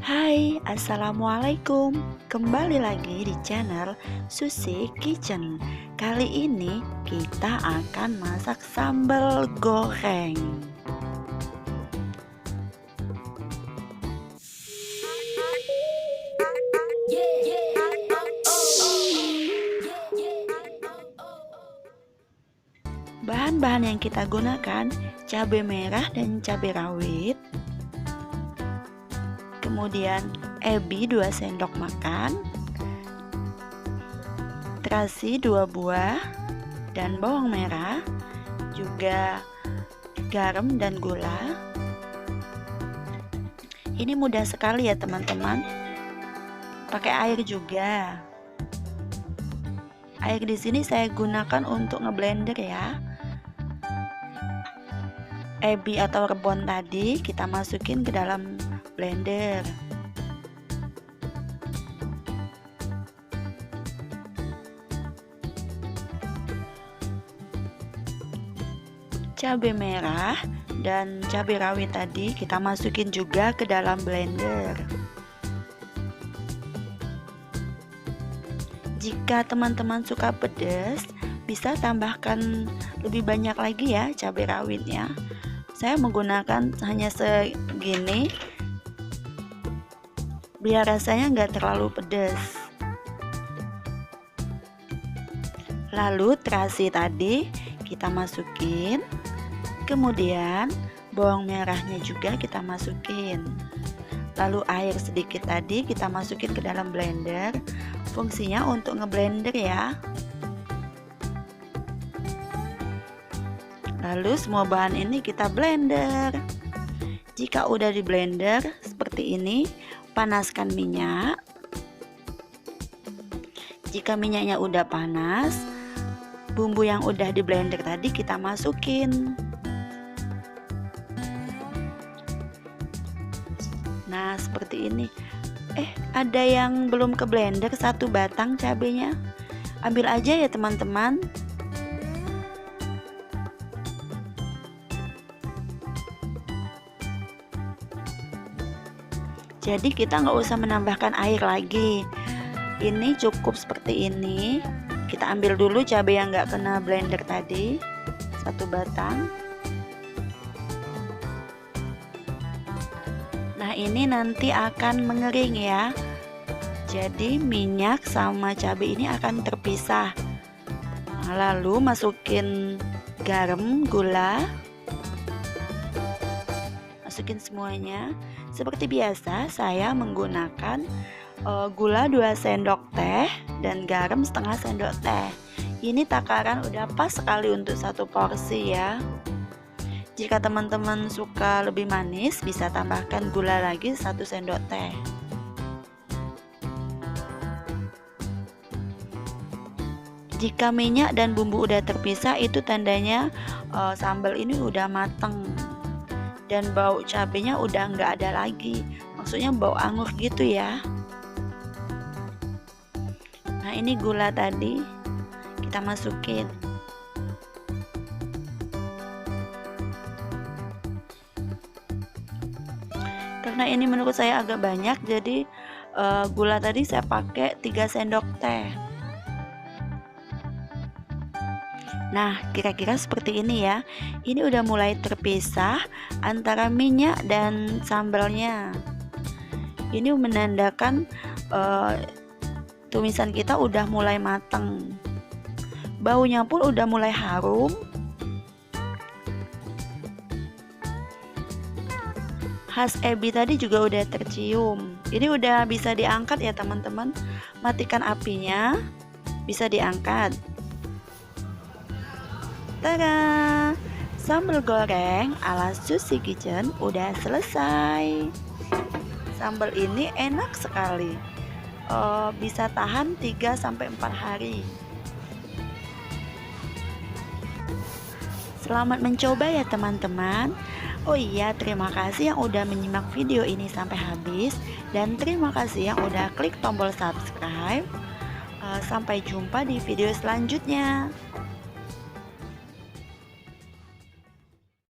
Hai, Assalamualaikum. Kembali lagi di channel Susi Kitchen. Kali ini kita akan masak sambal goreng. Bahan-bahan yang kita gunakan: cabai merah dan cabai rawit, kemudian ebi 2 sendok makan, terasi 2 buah, dan bawang merah, juga garam dan gula. Ini mudah sekali ya teman-teman. Pakai air juga. Air di sini saya gunakan untuk ngeblender ya. Ebi atau rebon tadi kita masukin ke dalam blender. Cabai merah dan cabai rawit tadi kita masukin juga ke dalam blender. Jika teman-teman suka pedas, bisa tambahkan lebih banyak lagi ya cabai rawitnya. Saya menggunakan hanya segini biar rasanya nggak terlalu pedas. Lalu terasi tadi kita masukin, kemudian bawang merahnya juga kita masukin. Lalu air sedikit tadi kita masukin ke dalam blender. Fungsinya untuk ngeblender ya. Lalu semua bahan ini kita blender. Jika udah di blender seperti ini, panaskan minyak. Jika minyaknya udah panas, bumbu yang udah di blender tadi kita masukin. Nah, seperti ini. Ada yang belum ke blender, 1 batang cabenya. Ambil aja ya teman-teman. Jadi kita nggak usah menambahkan air lagi. Ini cukup seperti ini. Kita ambil dulu cabai yang nggak kena blender tadi, 1 batang. Nah, ini nanti akan mengering ya. Jadi minyak sama cabai ini akan terpisah. Nah, lalu masukin garam, gula. Masukin semuanya. Seperti biasa saya menggunakan gula 2 sendok teh dan garam setengah sendok teh. Ini takaran udah pas sekali untuk 1 porsi ya. Jika teman-teman suka lebih manis, bisa tambahkan gula lagi 1 sendok teh. Jika minyak dan bumbu udah terpisah, itu tandanya sambal ini udah mateng dan bau cabenya udah nggak ada lagi. Maksudnya bau anggur gitu ya. Nah, ini gula tadi kita masukin. Karena ini menurut saya agak banyak, jadi gula tadi saya pakai 3 sendok teh. Nah, kira-kira seperti ini ya. Ini udah mulai terpisah antara minyak dan sambalnya. Ini menandakan tumisan kita udah mulai matang. Baunya pun udah mulai harum. Khas ebi tadi juga udah tercium. Ini udah bisa diangkat ya teman-teman. Matikan apinya, bisa diangkat. Tada! Sambal goreng ala Susi Kitchen udah selesai. Sambal ini enak sekali. Bisa tahan 3-4 hari. Selamat mencoba ya teman-teman. Oh iya, terima kasih yang udah menyimak video ini sampai habis, dan terima kasih yang udah klik tombol subscribe. Sampai jumpa di video selanjutnya.